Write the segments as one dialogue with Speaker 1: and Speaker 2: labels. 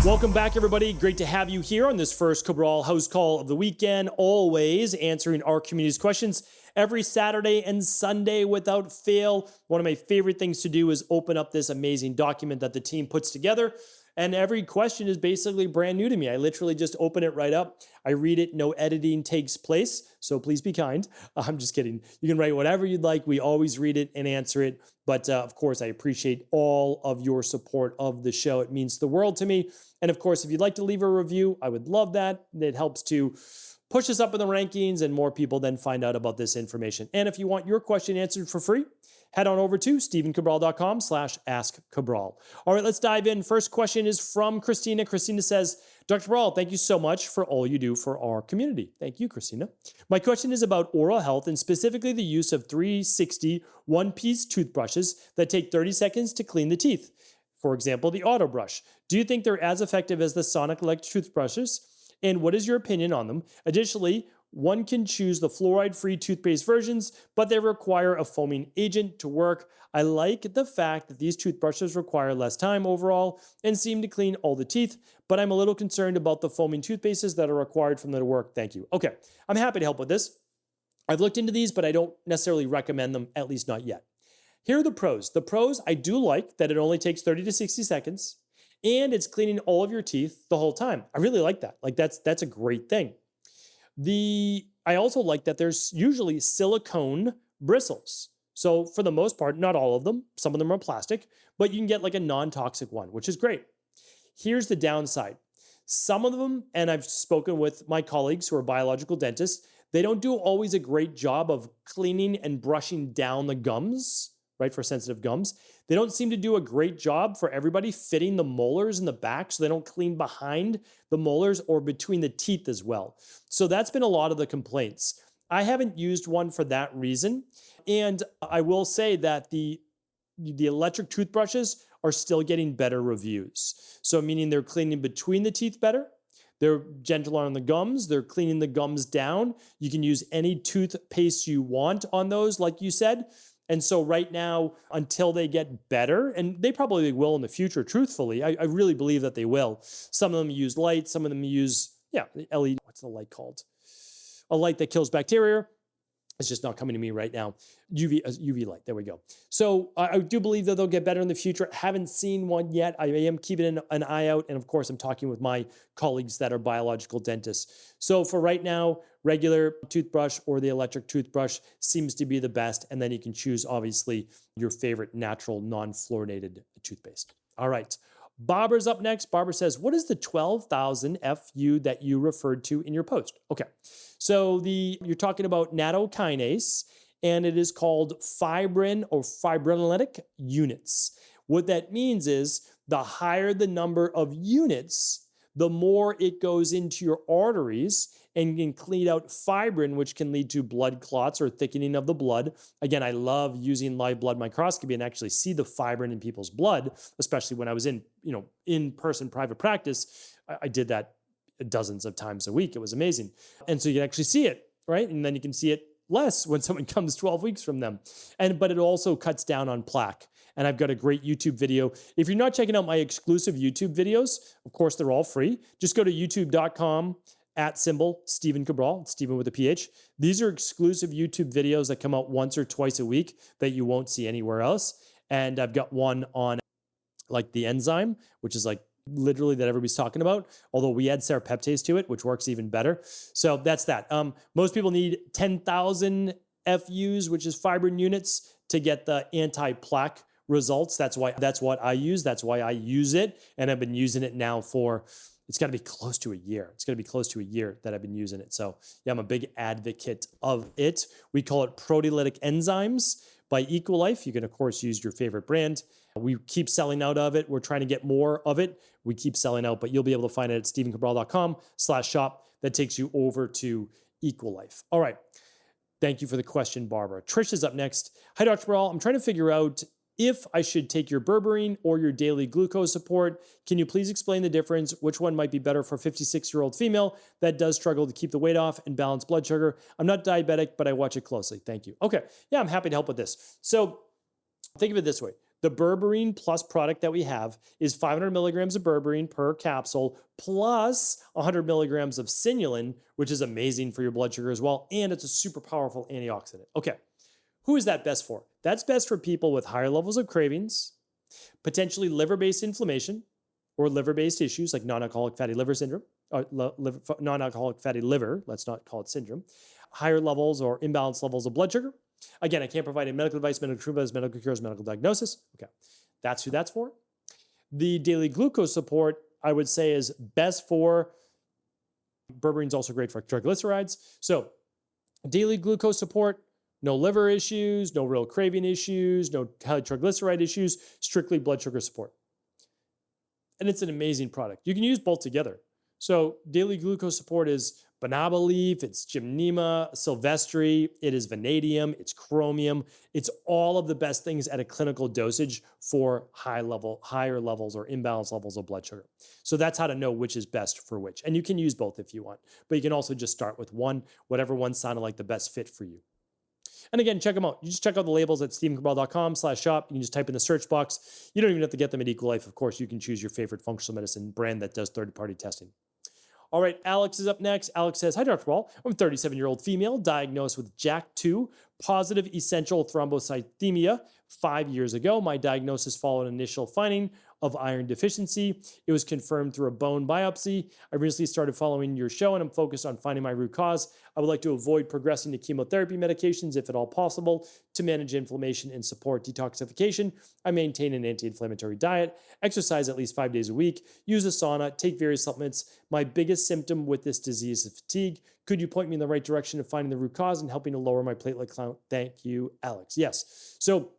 Speaker 1: Welcome back, everybody. Great to have you here on this first Cabral House Call of the weekend. Always answering our community's questions every Saturday and Sunday without fail. One of my favorite things to do is open up this amazing document that the team puts together. And every question is basically brand new to me. I literally just open it right up. I read it. No editing takes place. So please be kind. I'm just kidding. You can write whatever you'd like. We always read it and answer it. But of course, I appreciate all of your support of the show. It means the world to me. And of course, if you'd like to leave a review, I would love that. It helps to push us up in the rankings and more people then find out about this information. And if you want your question answered for free, head on over to stephencabral.com/askcabral. All right, let's dive in. First question is from Christina. Christina says, Dr. Cabral, thank you so much for all you do for our community. Thank you, Christina. My question is about oral health and specifically the use of 360 one-piece toothbrushes that take 30 seconds to clean the teeth. For example, the auto brush. Do you think they're as effective as the sonic electric toothbrushes? And what is your opinion on them? Additionally, one can choose the fluoride-free toothpaste versions, but they require a foaming agent to work. I like the fact that these toothbrushes require less time overall and seem to clean all the teeth, but I'm a little concerned about the foaming toothpastes that are required from them to work. Thank you. Okay, I'm happy to help with this. I've looked into these, but I don't necessarily recommend them, at least not yet. Here are the pros. The pros, I do like that it only takes 30 to 60 seconds, and it's cleaning all of your teeth the whole time. I really like that. Like that's a great thing. I also like that there's usually silicone bristles. So for the most part, not all of them, some of them are plastic, but you can get like a non-toxic one, which is great. Here's the downside. Some of them, and I've spoken with my colleagues who are biological dentists, they don't do always a great job of cleaning and brushing down the gums, right, for sensitive gums. They don't seem to do a great job for everybody fitting the molars in the back so they don't clean behind the molars or between the teeth as well. So that's been a lot of the complaints. I haven't used one for that reason. And I will say that the electric toothbrushes are still getting better reviews. So meaning they're cleaning between the teeth better. They're gentler on the gums. They're cleaning the gums down. You can use any toothpaste you want on those, like you said. And so right now, until they get better, and they probably will in the future, truthfully, I really believe that they will. Some of them use light, some of them use, LED, what's the light called? A light that kills bacteria. It's just not coming to me right now. UV light, there we go. So I do believe that they'll get better in the future. Haven't seen one yet. I am keeping an eye out. And of course, I'm talking with my colleagues that are biological dentists. So for right now, regular toothbrush or the electric toothbrush seems to be the best. And then you can choose, obviously, your favorite natural non-fluorinated toothpaste. All right. Barbara's up next. Barbara says, what is the 12,000 FU that you referred to in your post? Okay, so you're talking about nattokinase, and it is called fibrin or fibrinolytic units. What that means is the higher the number of units, the more it goes into your arteries and can clean out fibrin, which can lead to blood clots or thickening of the blood. Again, I love using live blood microscopy and actually see the fibrin in people's blood, especially when I was in in-person private practice. I did that dozens of times a week. It was amazing. And so you can actually see it, right? And then you can see it less when someone comes 12 weeks from them. But it also cuts down on plaque. And I've got a great YouTube video. If you're not checking out my exclusive YouTube videos, of course, they're all free. Just go to youtube.com @Stephen Cabral, Stephen with a PH. These are exclusive YouTube videos that come out once or twice a week that you won't see anywhere else. And I've got one on like the enzyme, which is like literally that everybody's talking about, although we add serrapeptase to it, which works even better. So that's that. Most people need 10,000 FUs, which is fibrin units, to get the anti-plaque results. That's what I use. That's why I use it. And I've been using it now for, it's got to be close to a year. It's got to be close to a year that I've been using it. So yeah, I'm a big advocate of it. We call it proteolytic enzymes by Equilife. You can, of course, use your favorite brand. We keep selling out of it. We're trying to get more of it. We keep selling out, but you'll be able to find it at stephencabral.com/shop. That takes you over to Equilife. All right. Thank you for the question, Barbara. Trish is up next. Hi, Dr. Cabral. I'm trying to figure out if I should take your Berberine or your daily glucose support. Can you please explain the difference? Which one might be better for a 56-year-old female that does struggle to keep the weight off and balance blood sugar? I'm not diabetic, but I watch it closely. Thank you. Okay. Yeah, I'm happy to help with this. So think of it this way. The Berberine Plus product that we have is 500 milligrams of berberine per capsule plus 100 milligrams of sinulin, which is amazing for your blood sugar as well. And it's a super powerful antioxidant. Okay, who is that best for? That's best for people with higher levels of cravings, potentially liver-based inflammation or liver-based issues like non-alcoholic fatty liver syndrome, or non-alcoholic fatty liver, let's not call it syndrome, higher levels or imbalanced levels of blood sugar. Again, I can't provide any medical advice, medical treatment, medical cures, medical diagnosis. Okay, that's who that's for. The daily glucose support, I would say, is best for, berberine is also great for triglycerides. So daily glucose support, no liver issues, no real craving issues, no high triglyceride issues, strictly blood sugar support. And it's an amazing product. You can use both together. So daily glucose support is banaba leaf, it's gymnema sylvestre, it is vanadium, it's chromium. It's all of the best things at a clinical dosage for higher levels or imbalanced levels of blood sugar. So that's how to know which is best for which. And you can use both if you want, but you can also just start with one, whatever one sounded like the best fit for you. And again, check them out. You just check out the labels at stephencabral.com/shop. You can just type in the search box. You don't even have to get them at Equilife. Of course, you can choose your favorite functional medicine brand that does third-party testing. All right, Alex is up next. Alex says, hi, Dr. Paul. I'm a 37-year-old female diagnosed with JAK2, positive essential thrombocythemia 5 years ago. My diagnosis followed an initial finding of iron deficiency. It was confirmed through a bone biopsy. I recently started following your show and I'm focused on finding my root cause. I would like to avoid progressing to chemotherapy medications if at all possible to manage inflammation and support detoxification. I maintain an anti-inflammatory diet, exercise at least 5 days a week, use a sauna, take various supplements. My biggest symptom with this disease is fatigue. Could you point me in the right direction of finding the root cause and helping to lower my platelet count? Thank you, Alex. Yes. So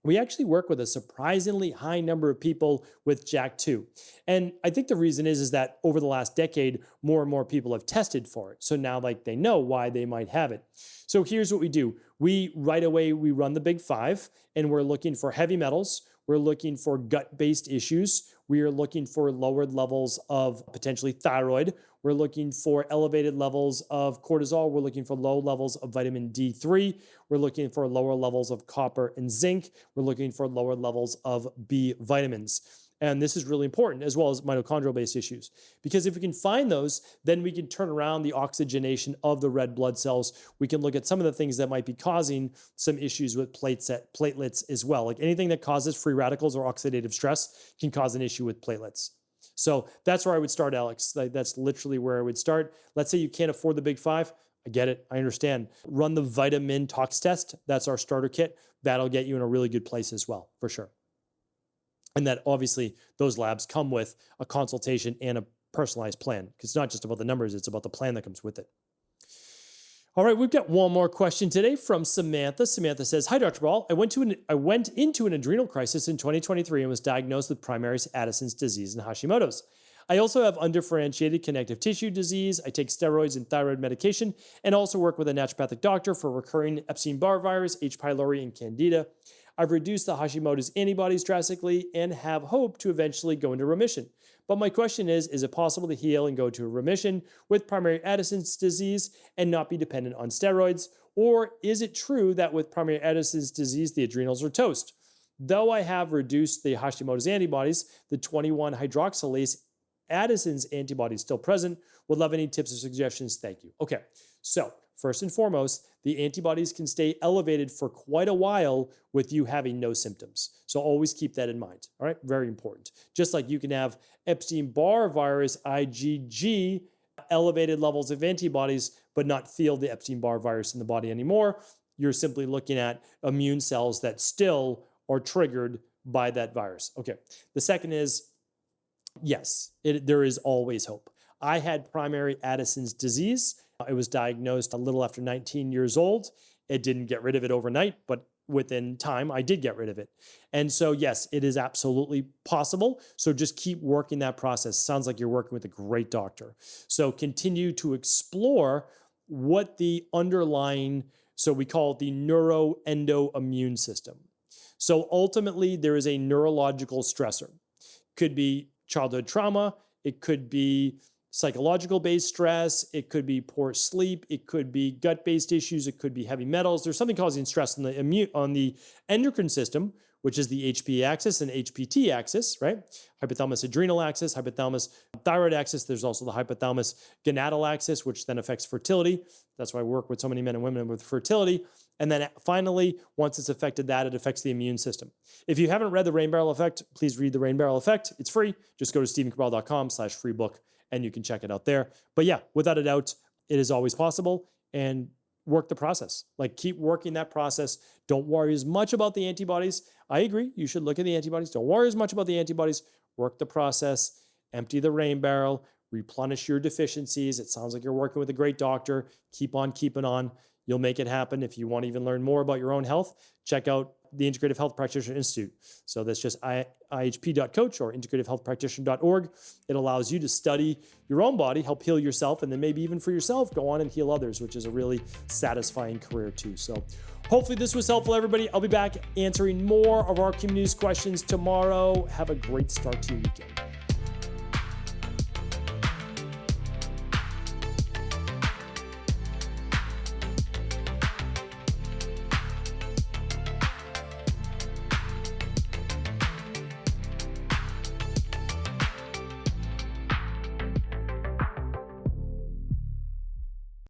Speaker 1: we actually work with a surprisingly high number of people with JAK2. And I think the reason is that over the last decade, more and more people have tested for it. So now they know why they might have it. So here's what we do. Right away, we run the big five and we're looking for heavy metals. We're looking for gut-based issues. We are looking for lowered levels of potentially thyroid. We're looking for elevated levels of cortisol. We're looking for low levels of vitamin D3. We're looking for lower levels of copper and zinc. We're looking for lower levels of B vitamins. And this is really important, as well as mitochondrial-based issues. Because if we can find those, then we can turn around the oxygenation of the red blood cells. We can look at some of the things that might be causing some issues with platelets as well. Like anything that causes free radicals or oxidative stress can cause an issue with platelets. So that's where I would start, Alex. That's literally where I would start. Let's say you can't afford the big five. I get it. I understand. Run the vitamin tox test. That's our starter kit. That'll get you in a really good place as well, for sure. And that obviously those labs come with a consultation and a personalized plan, because it's not just about the numbers, it's about the plan that comes with it. All right, we've got one more question today from Samantha. Samantha says, hi, Dr. Paul. I went into an adrenal crisis in 2023 and was diagnosed with primary Addison's disease and Hashimoto's. I also have undifferentiated connective tissue disease. I take steroids and thyroid medication and also work with a naturopathic doctor for recurring Epstein-Barr virus, H. pylori, and Candida. I've reduced the Hashimoto's antibodies drastically and have hope to eventually go into remission. But my question is it possible to heal and go to remission with primary Addison's disease and not be dependent on steroids? Or is it true that with primary Addison's disease, the adrenals are toast? Though I have reduced the Hashimoto's antibodies, the 21-hydroxylase Addison's antibodies still present. Would love any tips or suggestions. Thank you. Okay, so first and foremost, the antibodies can stay elevated for quite a while with you having no symptoms. So always keep that in mind. All right, very important. Just like you can have Epstein-Barr virus, IgG, elevated levels of antibodies, but not feel the Epstein-Barr virus in the body anymore. You're simply looking at immune cells that still are triggered by that virus. Okay, the second is, yes, there is always hope. I had primary Addison's disease. I was diagnosed a little after 19 years old. It didn't get rid of it overnight, but within time, I did get rid of it. And so, yes, it is absolutely possible. So just keep working that process. Sounds like you're working with a great doctor. So continue to explore what the underlying, so we call it the neuroendoimmune system. So ultimately, there is a neurological stressor. Could be childhood trauma. It could be psychological-based stress. It could be poor sleep. It could be gut-based issues. It could be heavy metals. There's something causing stress on the endocrine system, which is the HP axis and HPT axis, right? Hypothalamus adrenal axis, hypothalamus thyroid axis. There's also the hypothalamus gonadal axis, which then affects fertility. That's why I work with so many men and women with fertility. And then finally, once it's affected that, it affects the immune system. If you haven't read The Rain Barrel Effect, please read The Rain Barrel Effect. It's free. Just go to stephencabral.com/free book and you can check it out there. But yeah, without a doubt, it is always possible. And work the process. Like, keep working that process. Don't worry as much about the antibodies. I agree. You should look at the antibodies. Don't worry as much about the antibodies. Work the process. Empty the rain barrel. Replenish your deficiencies. It sounds like you're working with a great doctor. Keep on keeping on. You'll make it happen. If you want to even learn more about your own health, check out the Integrative Health Practitioner Institute. So that's just ihp.coach or integrativehealthpractitioner.org. It allows you to study your own body, help heal yourself, and then maybe even for yourself, go on and heal others, which is a really satisfying career too. So hopefully this was helpful, everybody. I'll be back answering more of our community's questions tomorrow. Have a great start to your weekend.